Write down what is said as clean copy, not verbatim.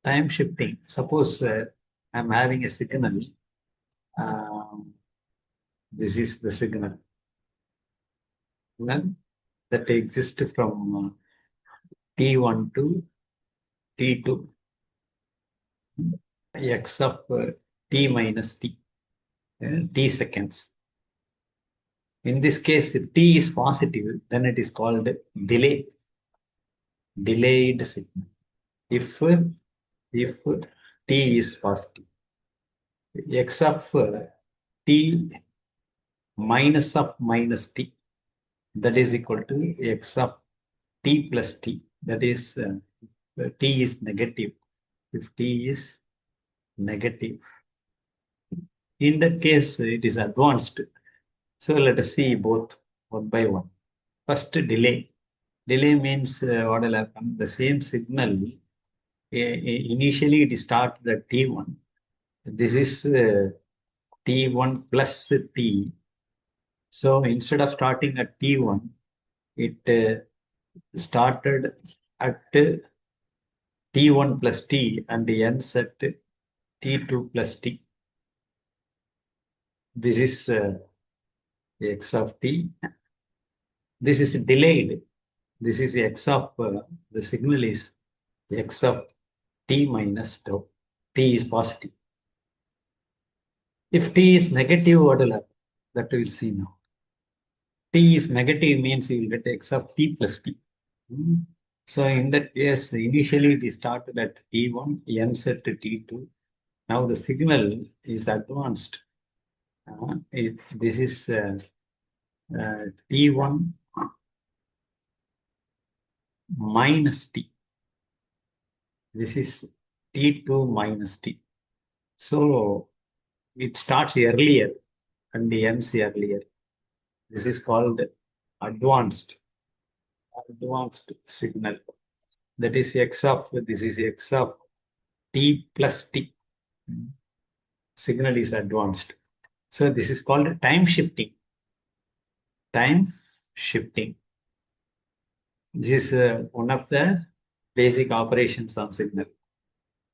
Time shifting. Suppose I'm having a signal. This is the signal that exists from T1 to T2, x of t minus t, t seconds. In this case, if t is positive, then it is called delay, delayed signal. If t is positive, x of t minus of minus t, that is equal to x of t plus t, that is t is negative. If t is negative, in that case it is advanced. So let us see both one by one. First, delay. Delay means what will happen? The same signal, initially it started at T1. This is T1 plus T. So instead of starting at T1, it started at T1 plus T and ends at T2 plus T. This is x of t. This is delayed. This is x of, the signal is x of t minus tau. T is positive. If t is negative, what will happen? That we will see now. T is negative means you will get x of t plus t. So in that case, initially it started at T1, ends at T2. Now the signal is advanced. This is T1 minus t. This is T2 minus t. So it starts earlier and ends earlier. This is called advanced signal. That is x of, this is x of t plus t. Signal is advanced. So this is called time shifting. Time shifting. This is one of the basic operations on signal.